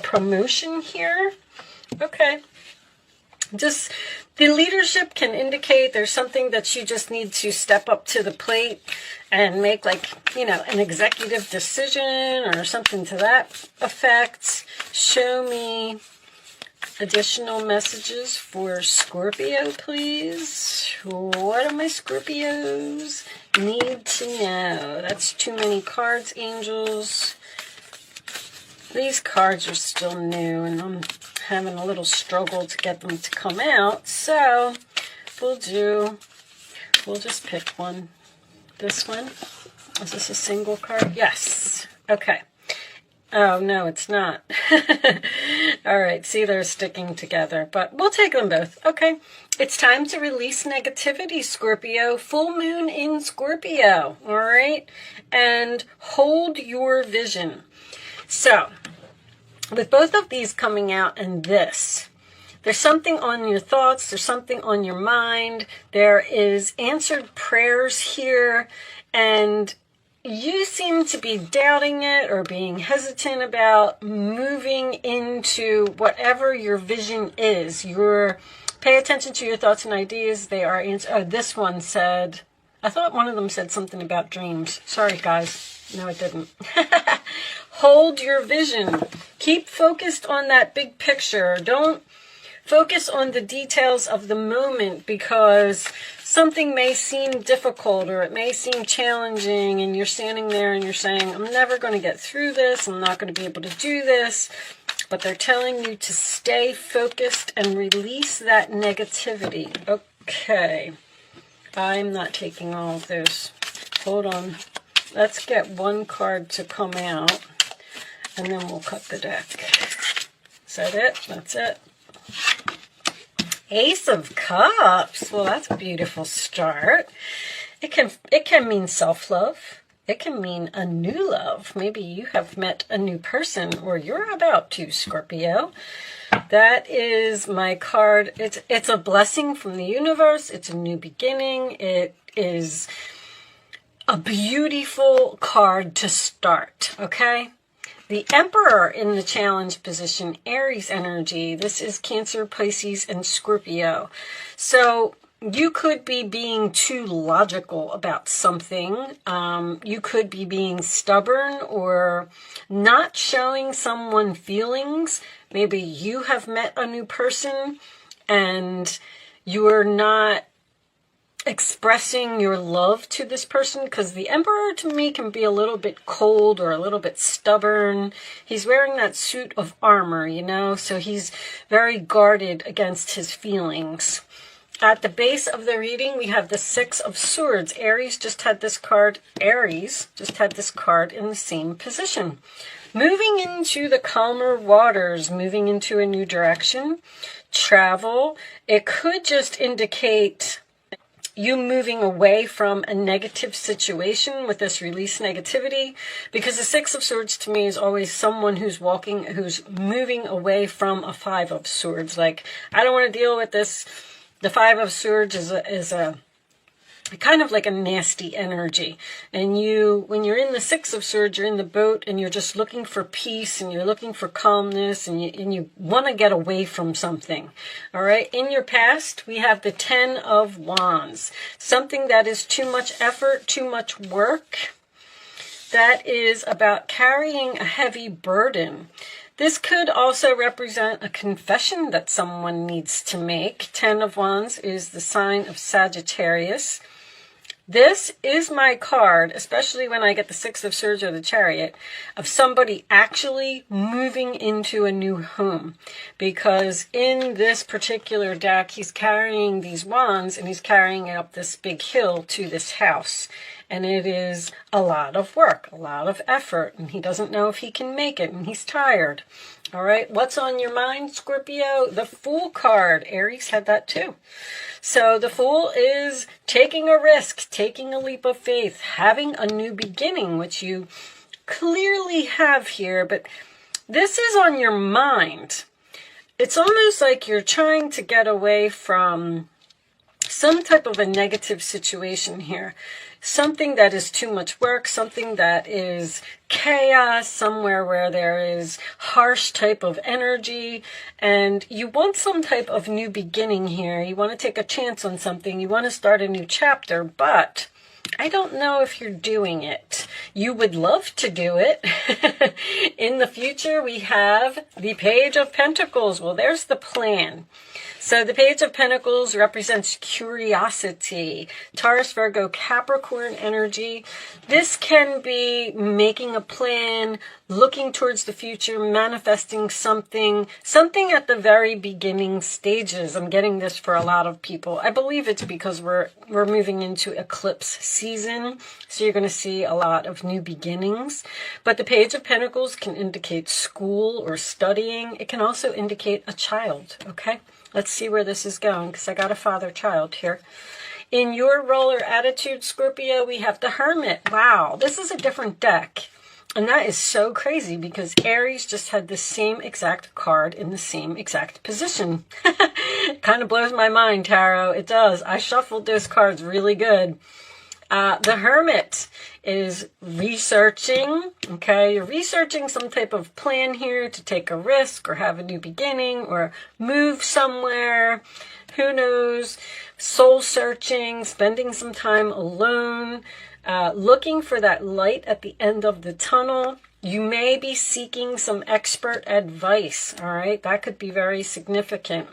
promotion here. Okay. Just the leadership can indicate there's something that you just need to step up to the plate and make, like, you know, an executive decision or something to that effect. Show me additional messages for Scorpio, please. What do my Scorpios need to know? That's too many cards, angels. These cards are still new, and I'm having a little struggle to get them to come out. So we'll just pick one. This one. Is this a single card? Yes. Okay. Oh, no, it's not. All right, see, they're sticking together, but we'll take them both. Okay, it's time to release negativity, Scorpio. Full moon in Scorpio, all right? And hold your vision. So, with both of these coming out and this, there's something on your thoughts, there's something on your mind, there is answered prayers here, and you seem to be doubting it or being hesitant about moving into whatever your vision is. Pay attention to your thoughts and ideas. They are answered. Oh, this one said, I thought one of them said something about dreams. Sorry, guys. No, it didn't. Hold your vision. Keep focused on that big picture. Don't focus on the details of the moment, because something may seem difficult or it may seem challenging, and you're standing there and you're saying, I'm never going to get through this. I'm not going to be able to do this. But they're telling you to stay focused and release that negativity. Okay. I'm not taking all of those. Hold on. Let's get one card to come out, and then we'll cut the deck. Is that it? That's it. Ace of Cups. Well, that's a beautiful start. It can mean self-love. It can mean a new love. Maybe you have met a new person, or you're about to, Scorpio. That is my card. It's a blessing from the universe. It's a new beginning. It is a beautiful card to start, okay? The Emperor in the challenge position, Aries energy. This is Cancer, Pisces, and Scorpio. So you could be being too logical about something. You could be being stubborn or not showing someone feelings. Maybe you have met a new person and you're not expressing your love to this person, because the Emperor to me can be a little bit cold or a little bit stubborn. He's wearing that suit of armor, you know, so he's very guarded against his feelings. At the base of the reading, we have the Six of Swords. Aries just had this card in the same position. Moving into the calmer waters, moving into a new direction, travel. It could just indicate you moving away from a negative situation with this release negativity, because the Six of Swords to me is always someone who's moving away from a Five of Swords. Like, I don't want to deal with this. The Five of Swords is a kind of like a nasty energy. And when you're in the Six of Swords, you're in the boat and you're just looking for peace and you're looking for calmness and you want to get away from something. All right. In your past, we have the Ten of Wands. Something that is too much effort, too much work. That is about carrying a heavy burden. This could also represent a confession that someone needs to make. Ten of Wands is the sign of Sagittarius. This is my card, especially when I get the Six of Swords or the Chariot, of somebody actually moving into a new home. Because in this particular deck, he's carrying these wands and he's carrying up this big hill to this house. And it is a lot of work, a lot of effort, and he doesn't know if he can make it, and he's tired. All right, what's on your mind, Scorpio? The Fool card. Aries had that too. So the Fool is taking a risk, taking a leap of faith, having a new beginning, which you clearly have here, but this is on your mind. It's almost like you're trying to get away from some type of a negative situation here. Something that is too much work, something that is chaos, somewhere where there is harsh type of energy, and you want some type of new beginning here. You want to take a chance on something. You want to start a new chapter, but I don't know if you're doing it. You would love to do it. In the future, we have the Page of Pentacles. Well, there's the plan. So the Page of Pentacles represents curiosity, Taurus, Virgo, Capricorn energy. This can be making a plan, looking towards the future, manifesting something at the very beginning stages. I'm getting this for a lot of people. I believe it's because we're moving into eclipse season, so you're going to see a lot of new beginnings. But the Page of Pentacles can indicate school or studying. It can also indicate a child, okay? Let's see where this is going, because I got a father-child here. In your role or attitude, Scorpio, we have the Hermit. Wow, this is a different deck. And that is so crazy because Aries just had the same exact card in the same exact position. Kind of blows my mind, Tarot. It does. I shuffled those cards really good. The Hermit is researching, okay? You're researching some type of plan here to take a risk or have a new beginning or move somewhere. Who knows? Soul searching, spending some time alone, looking for that light at the end of the tunnel. You may be seeking some expert advice, all right? That could be very significant.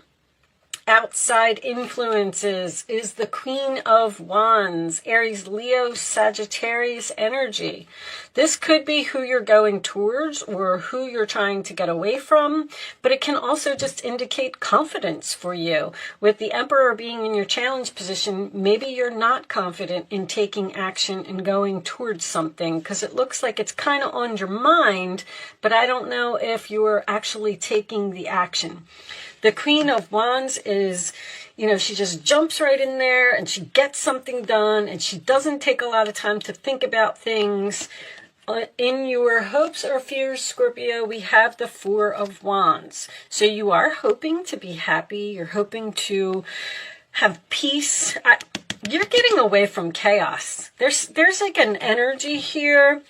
Outside influences is the Queen of Wands, Aries, Leo, Sagittarius energy. This could be who you're going towards or who you're trying to get away from, but it can also just indicate confidence for you. With the Emperor being in your challenge position, maybe you're not confident in taking action and going towards something because it looks like it's kind of on your mind, but I don't know if you're actually taking the action. The Queen of Wands is, you know, she just jumps right in there and she gets something done and she doesn't take a lot of time to think about things. In your hopes or fears, Scorpio, we have the Four of Wands. So you are hoping to be happy. You're hoping to have peace. You're getting away from chaos. There's like an energy here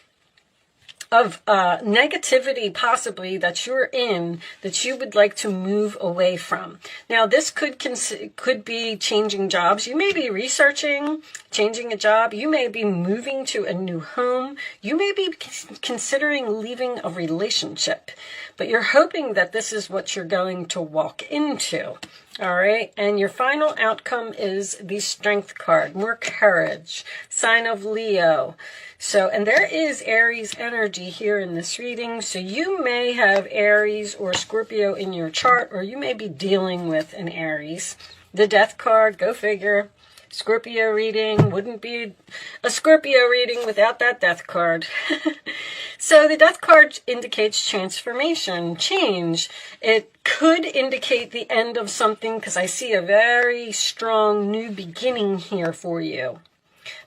of negativity possibly that you're in that you would like to move away from. Now this could be changing jobs. You may be researching changing a job. You may be moving to a new home. You may be considering leaving a relationship, but you're hoping that this is what you're going to walk into. All right, and your final outcome is the Strength card, more courage, sign of Leo. So, and there is Aries energy here in this reading. So you may have Aries or Scorpio in your chart, or you may be dealing with an Aries. The Death card, go figure. Scorpio reading wouldn't be a Scorpio reading without that Death card. So the Death card indicates transformation, change. It could indicate the end of something because I see a very strong new beginning here for you.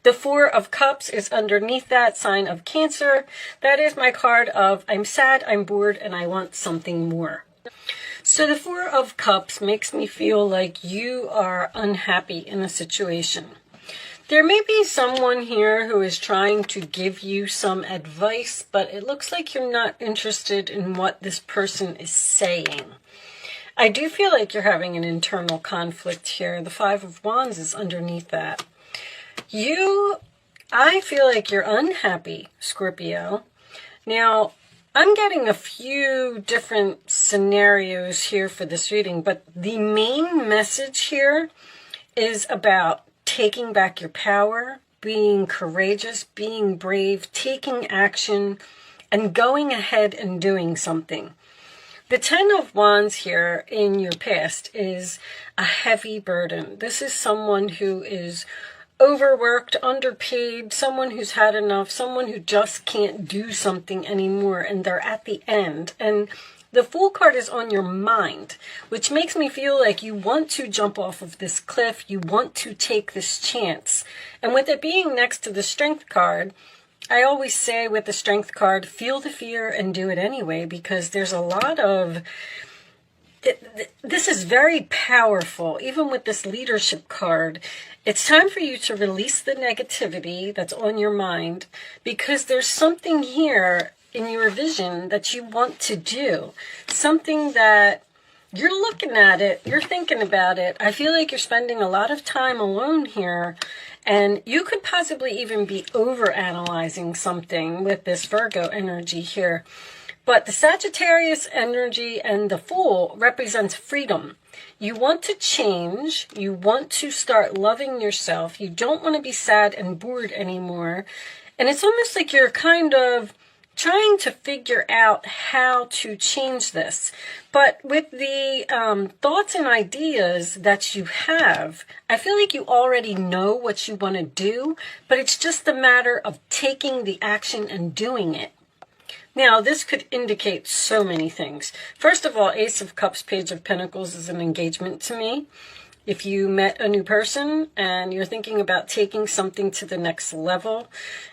The Four of Cups is underneath that, sign of Cancer. That is my card of I'm sad, I'm bored, and I want something more. So the Four of Cups makes me feel like you are unhappy in a situation. There may be someone here who is trying to give you some advice, but it looks like you're not interested in what this person is saying. I do feel like you're having an internal conflict here. The Five of Wands is underneath that. I feel like you're unhappy, Scorpio. Now, I'm getting a few different scenarios here for this reading, but the main message here is about taking back your power, being courageous, being brave, taking action, and going ahead and doing something. The Ten of Wands here in your past is a heavy burden. This is someone who is overworked, underpaid, someone who's had enough, someone who just can't do something anymore, and they're at the end. And the Fool card is on your mind, which makes me feel like you want to jump off of this cliff, you want to take this chance. And with it being next to the Strength card, I always say with the Strength card, feel the fear and do it anyway, because there's a lot of this is very powerful. Even with this leadership card, it's time for you to release the negativity that's on your mind, because there's something here in your vision that you want to do. Something that you're looking at it, you're thinking about it. I feel like you're spending a lot of time alone here, and you could possibly even be overanalyzing something with this Virgo energy here. But the Sagittarius energy and the Fool represents freedom. You want to change. You want to start loving yourself. You don't want to be sad and bored anymore. And it's almost like you're kind of trying to figure out how to change this. But with the thoughts and ideas that you have, I feel like you already know what you want to do, but it's just a matter of taking the action and doing it. Now, this could indicate so many things. First of all, Ace of Cups, Page of Pentacles is an engagement to me. If you met a new person and you're thinking about taking something to the next level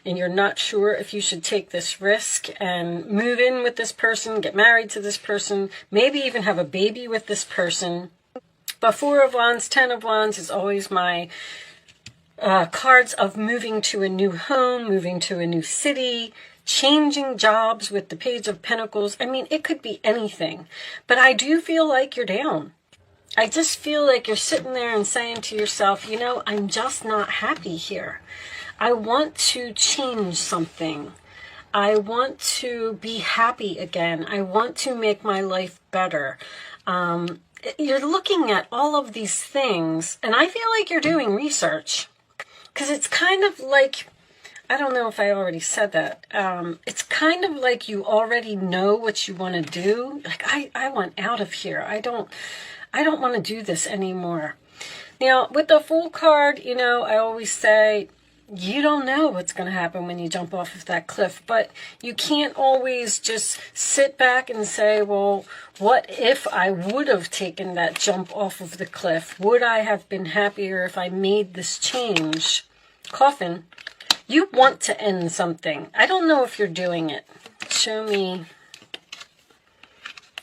and you're not sure if you should take this risk and move in with this person, get married to this person, maybe even have a baby with this person. But Four of Wands, Ten of Wands is always my cards of moving to a new home, moving to a new city, changing jobs with the Page of Pentacles. I mean, it could be anything. But I do feel like you're down. I just feel like you're sitting there and saying to yourself, you know, I'm just not happy here. I want to change something. I want to be happy again. I want to make my life better. You're looking at all of these things, and I feel like you're doing research. Because it's kind of like, I don't know if I already said that. It's kind of like you already know what you want to do. Like, I want out of here. I don't want to do this anymore. Now, with the Fool card, you know, I always say, you don't know what's going to happen when you jump off of that cliff, but you can't always just sit back and say, well, what if I would have taken that jump off of the cliff? Would I have been happier if I made this change? Coffin, you want to end something. I don't know if you're doing it. Show me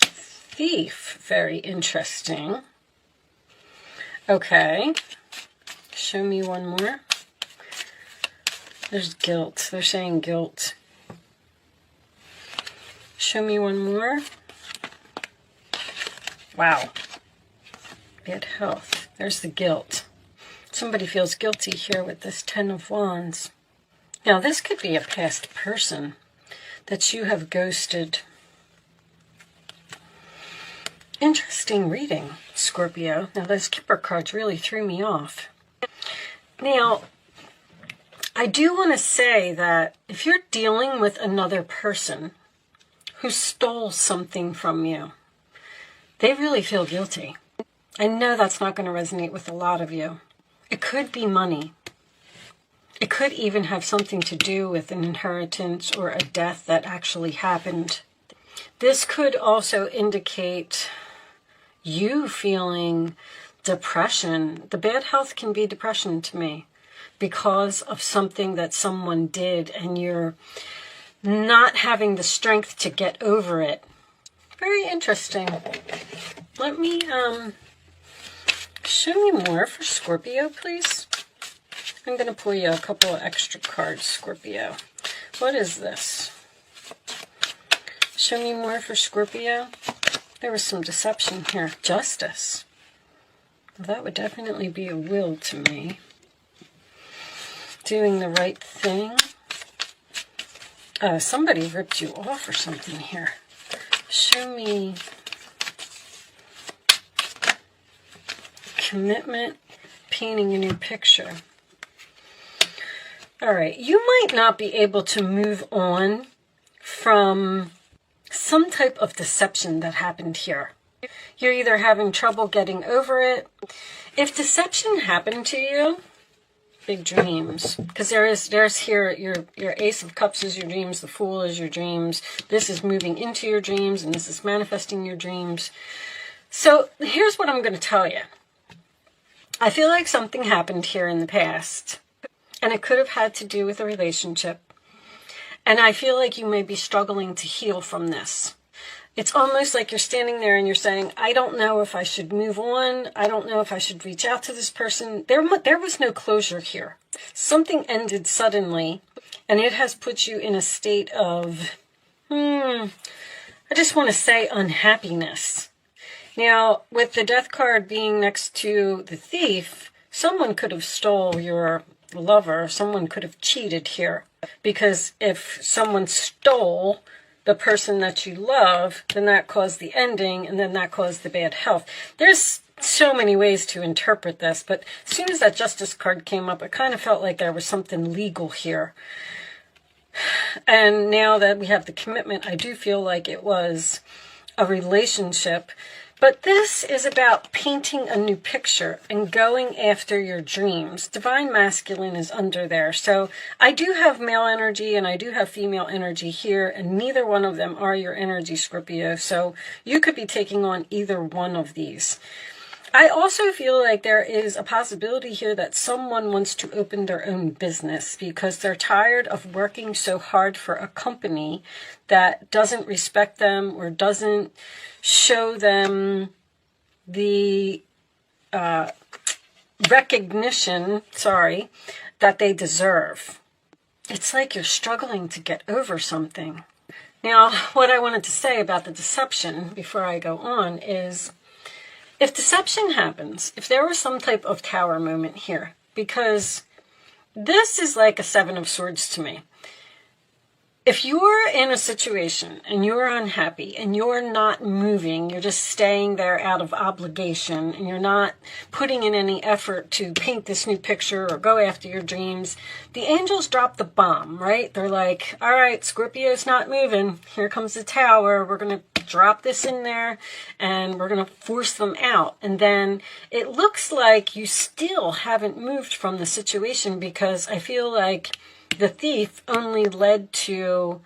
Thief. Very interesting. Okay. Show me one more. There's guilt. They're saying guilt. Show me one more. Wow. Bad health. There's the guilt. Somebody feels guilty here with this Ten of Wands. Now, this could be a past person that you have ghosted. Interesting reading, Scorpio. Now, those Kipper cards really threw me off. Now, I do want to say that if you're dealing with another person who stole something from you, they really feel guilty. I know that's not going to resonate with a lot of you. It could be money. It could even have something to do with an inheritance or a death that actually happened. This could also indicate you feeling depression. The bad health can be depression to me because of something that someone did and you're not having the strength to get over it. Very interesting. Let me show me more for Scorpio, please. I'm going to pull you a couple of extra cards, Scorpio. What is this? Show me more for Scorpio. There was some deception here. Justice. Well, that would definitely be a will to me. Doing the right thing. Somebody ripped you off or something here. Show me commitment, painting a new picture. All right, you might not be able to move on from some type of deception that happened here. You're either having trouble getting over it. If deception happened to you, big dreams, because there's here your Ace of Cups is your dreams, the Fool is your dreams. This is moving into your dreams, and this is manifesting your dreams. So here's what I'm going to tell you. I feel like something happened here in the past, and it could have had to do with a relationship. And I feel like you may be struggling to heal from this. It's almost like you're standing there and you're saying, I don't know if I should move on. I don't know if I should reach out to this person. There was no closure here. Something ended suddenly, and it has put you in a state of, I just want to say unhappiness. Now, with the Death card being next to the Thief, someone could have stole your lover. Someone could have cheated here. Because if someone stole the person that you love, then that caused the ending, and then that caused the bad health. There's so many ways to interpret this, but as soon as that Justice card came up, it kind of felt like there was something legal here. And now that we have the commitment, I do feel like it was a relationship. But this is about painting a new picture and going after your dreams. Divine Masculine is under there. So I do have male energy and I do have female energy here, and neither one of them are your energy, Scorpio. So you could be taking on either one of these. I also feel like there is a possibility here that someone wants to open their own business because they're tired of working so hard for a company that doesn't respect them or doesn't show them the recognition, that they deserve. It's like you're struggling to get over something. Now, what I wanted to say about the deception before I go on is, if deception happens, if there was some type of tower moment here, because this is like a Seven of Swords to me. If you're in a situation and you're unhappy and you're not moving, you're just staying there out of obligation and you're not putting in any effort to paint this new picture or go after your dreams, the angels drop the bomb, right? They're like, all right, Scorpio's not moving. Here comes the tower. We're going to drop this in there and we're going to force them out. And then it looks like you still haven't moved from the situation, because I feel like the Thief only led to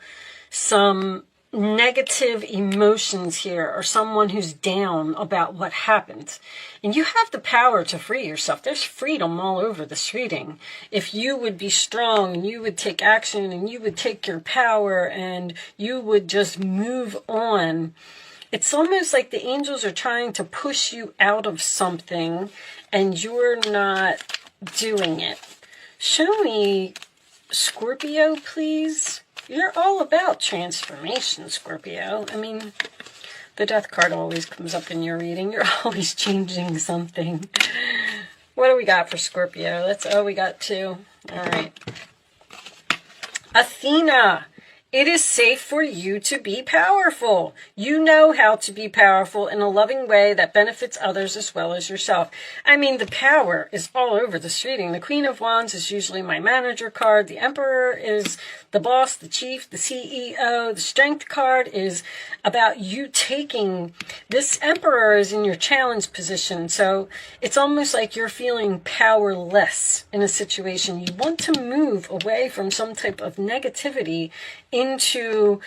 some negative emotions here, or someone who's down about what happened. And you have the power to free yourself. There's freedom all over this reading. If you would be strong and you would take action and you would take your power and you would just move on, it's almost like the angels are trying to push you out of something and you're not doing it. Show me Scorpio, please. You're all about transformation, Scorpio. I mean, the Death card always comes up in your reading. You're always changing something. What do we got for Scorpio? We got two. All right. Athena. It is safe for you to be powerful. You know how to be powerful in a loving way that benefits others as well as yourself. I mean, the power is all over this reading. The Queen of Wands is usually my manager card. The Emperor is the boss, the chief, the CEO. The Strength card is about you taking. This Emperor is in your challenge position. So it's almost like you're feeling powerless in a situation. You want to move away from some type of negativity into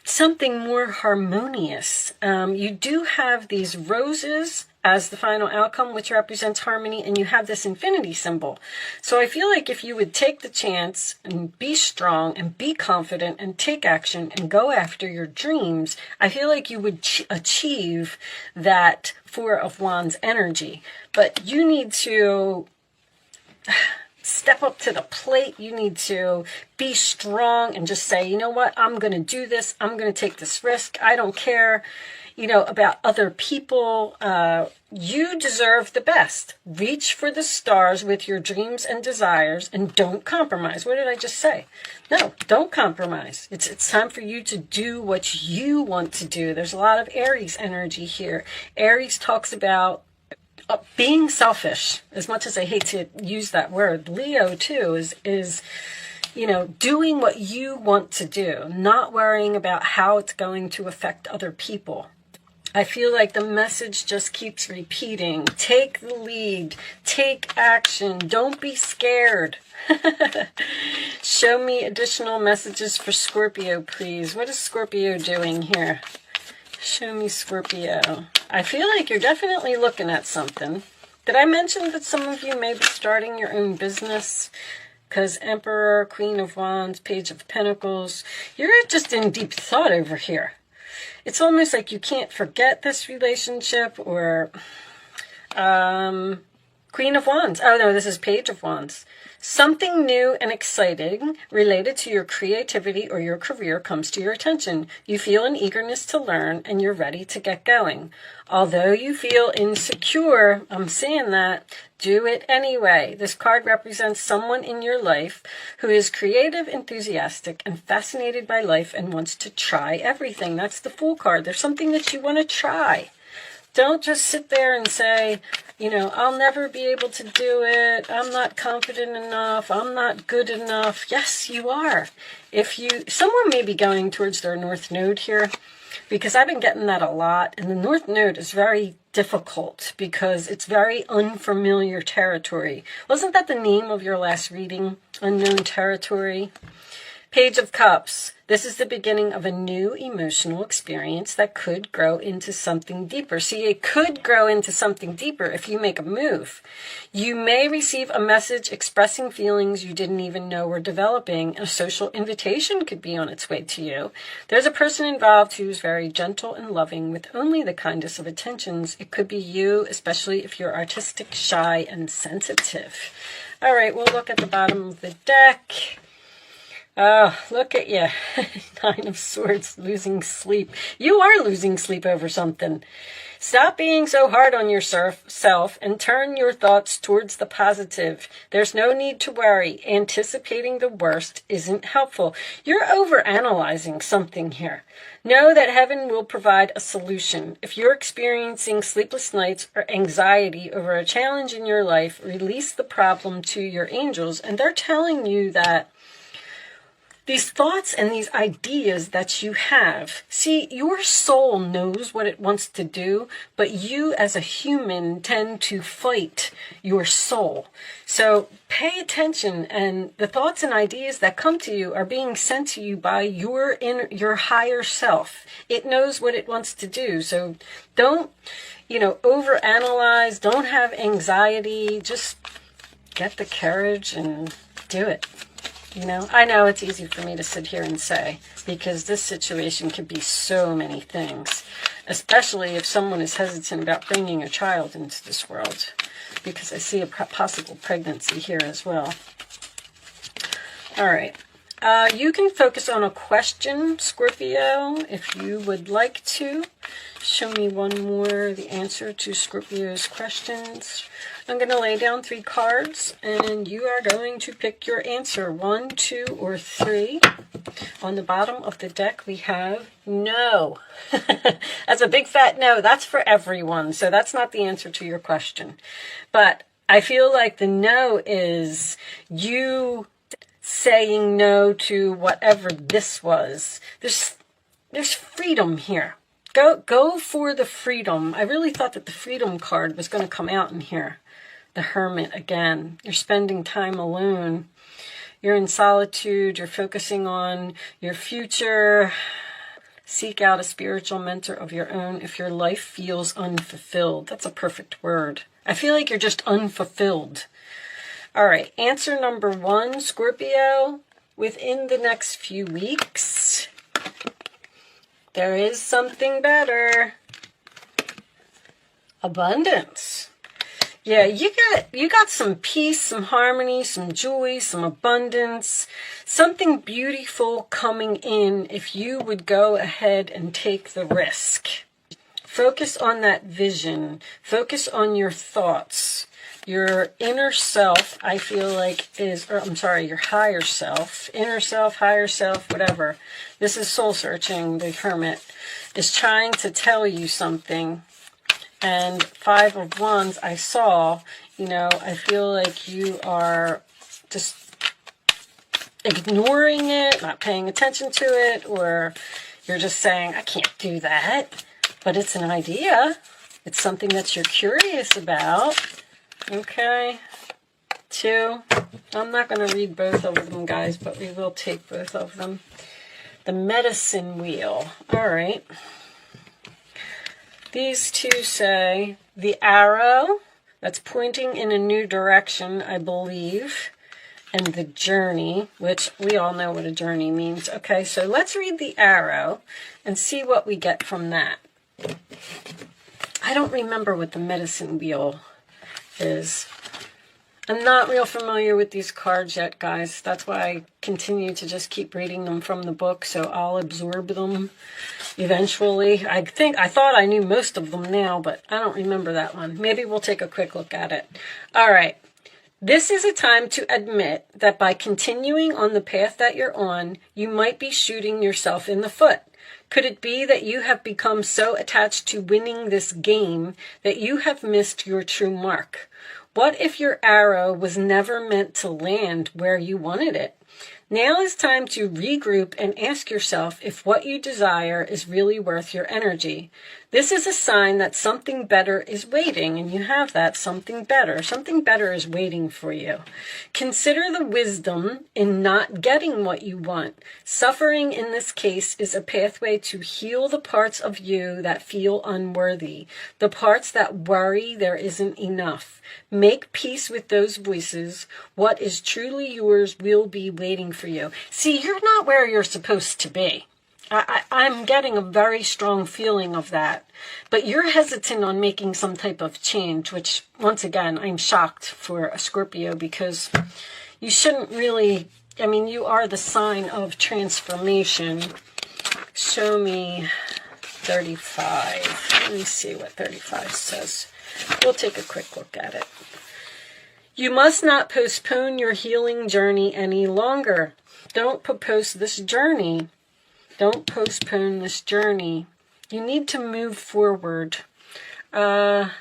something more harmonious. You do have these roses as the final outcome, which represents harmony, and you have this infinity symbol. So I feel like if you would take the chance and be strong and be confident and take action and go after your dreams, I feel like you would achieve that Four of Wands energy. But you need to step up to the plate. You need to be strong and just say, you know what, I'm going to do this. I'm going to take this risk. I don't care, about other people. You deserve the best. Reach for the stars with your dreams and desires, and don't compromise. What did I just say? No, don't compromise. It's time for you to do what you want to do. There's a lot of Aries energy here. Aries talks about being selfish, as much as I hate to use that word. Leo too is doing what you want to do, not worrying about how it's going to affect other people. I feel like the message just keeps repeating. Take the lead, take action, don't be scared. Show me additional messages for Scorpio, please. What is Scorpio doing here? Show me Scorpio. I feel like you're definitely looking at something. Did I mention that some of you may be starting your own business? Because Emperor, Queen of Wands, Page of Pentacles, you're just in deep thought over here. it's almost like you can't forget this relationship, or Queen of Wands. Oh no, this is Page of Wands. Something new and exciting related to your creativity or your career comes to your attention. You feel an eagerness to learn and you're ready to get going. Although you feel insecure, I'm saying that, do it anyway. This card represents someone in your life who is creative, enthusiastic, and fascinated by life and wants to try everything. That's the Fool card. There's something that you want to try. Don't just sit there and say, you know, I'll never be able to do it. I'm not confident enough. I'm not good enough. Yes, you are. Someone may be going towards their North Node here, because I've been getting that a lot. And the North Node is very difficult because it's very unfamiliar territory. Wasn't that the name of your last reading? Unknown territory. Page of Cups. This is the beginning of a new emotional experience that could grow into something deeper. See, it could grow into something deeper if you make a move. You may receive a message expressing feelings you didn't even know were developing. A social invitation could be on its way to you. There's a person involved who's very gentle and loving with only the kindest of attentions. It could be you, especially if you're artistic, shy, and sensitive. All right, we'll look at the bottom of the deck. Oh, look at you. Nine of Swords, losing sleep. You are losing sleep over something. Stop being so hard on yourself and turn your thoughts towards the positive. There's no need to worry. Anticipating the worst isn't helpful. You're overanalyzing something here. Know that heaven will provide a solution. If you're experiencing sleepless nights or anxiety over a challenge in your life, release the problem to your angels, and they're telling you that these thoughts and these ideas that you have, see, your soul knows what it wants to do, but you as a human tend to fight your soul. So pay attention, and the thoughts and ideas that come to you are being sent to you by your higher self. It knows what it wants to do. So don't, overanalyze, don't have anxiety, just get the courage and do it. I know it's easy for me to sit here and say, because this situation could be so many things, especially if someone is hesitant about bringing a child into this world, because I see a possible pregnancy here as well. All right. You can focus on a question, Scorpio, if you would like to. Show me one more, the answer to Scorpio's questions. I'm going to lay down 3 cards, and you are going to pick your answer, 1, 2, or 3. On the bottom of the deck, we have no. That's a big fat no. That's for everyone, so that's not the answer to your question. But I feel like the no is you saying no to whatever this was. There's freedom here. Go for the freedom. I really thought that the freedom card was going to come out in here. The Hermit again. You're spending time alone. You're in solitude. You're focusing on your future. Seek out a spiritual mentor of your own if your life feels unfulfilled. That's a perfect word. I feel like you're just unfulfilled. All right, answer number 1, Scorpio. Within the next few weeks, there is something better. Abundance. Yeah, you got some peace, some harmony, some joy, some abundance, something beautiful coming in if you would go ahead and take the risk. Focus on that vision. Focus on your thoughts. Your inner self, I feel like your higher self, inner self, higher self, whatever. This is soul searching, the Hermit, is trying to tell you something. And 5 of Wands, I saw, I feel like you are just ignoring it, not paying attention to it, or you're just saying, I can't do that. But it's an idea. It's something that you're curious about. Okay. 2. I'm not going to read both of them, guys, but we will take both of them. The Medicine Wheel. All right. These 2 say the arrow that's pointing in a new direction, I believe. and the journey, which we all know what a journey means. Okay, so let's read the arrow and see what we get from that. I don't remember what the medicine wheel is. I'm not real familiar with these cards yet, guys. That's why I continue to just keep reading them from the book, so I'll absorb them eventually. I thought I knew most of them now, but I don't remember that one. Maybe we'll take a quick look at it. All right. This is a time to admit that by continuing on the path that you're on, you might be shooting yourself in the foot. Could it be that you have become so attached to winning this game that you have missed your true mark? What if your arrow was never meant to land where you wanted it? Now is time to regroup and ask yourself if what you desire is really worth your energy. This is a sign that something better is waiting, and you have that something better. Something better is waiting for you. Consider the wisdom in not getting what you want. Suffering in this case is a pathway to heal the parts of you that feel unworthy, the parts that worry there isn't enough. Make peace with those voices. What is truly yours will be waiting for you. See, you're not where you're supposed to be. I'm getting a very strong feeling of that. But you're hesitant on making some type of change, which, once again, I'm shocked for a Scorpio, because you shouldn't really, I mean, you are the sign of transformation. Show me 35. Let me see what 35 says. We'll take a quick look at it. You must not postpone your healing journey any longer. Don't postpone this journey. Don't postpone this journey. You need to move forward. It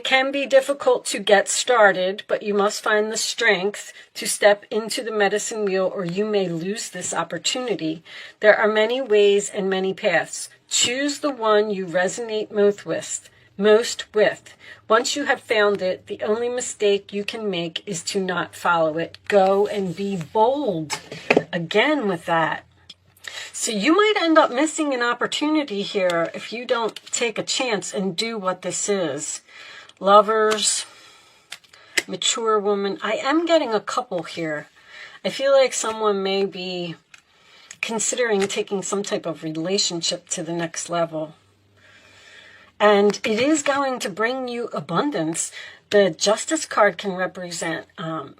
can be difficult to get started, but you must find the strength to step into the medicine wheel, or you may lose this opportunity. There are many ways and many paths. Choose the one you resonate most with. Once you have found it, the only mistake you can make is to not follow it. Go and be bold. Again with that. So you might end up missing an opportunity here if you don't take a chance and do what this is. Lovers, mature woman. I am getting a couple here. I feel like someone may be considering taking some type of relationship to the next level. And it is going to bring you abundance. The Justice card can represent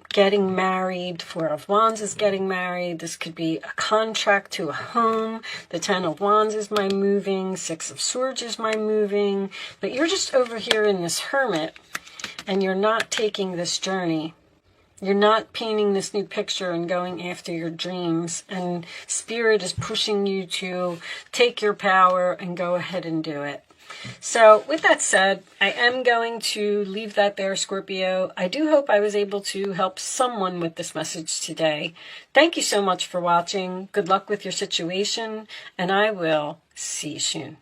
getting married. Four of Wands is getting married. This could be a contract to a home. The Ten of Wands is my moving. Six of Swords is my moving. But you're just over here in this Hermit, and you're not taking this journey. You're not painting this new picture and going after your dreams. And Spirit is pushing you to take your power and go ahead and do it. So with that said, I am going to leave that there, Scorpio. I do hope I was able to help someone with this message today. Thank you so much for watching. Good luck with your situation, and I will see you soon.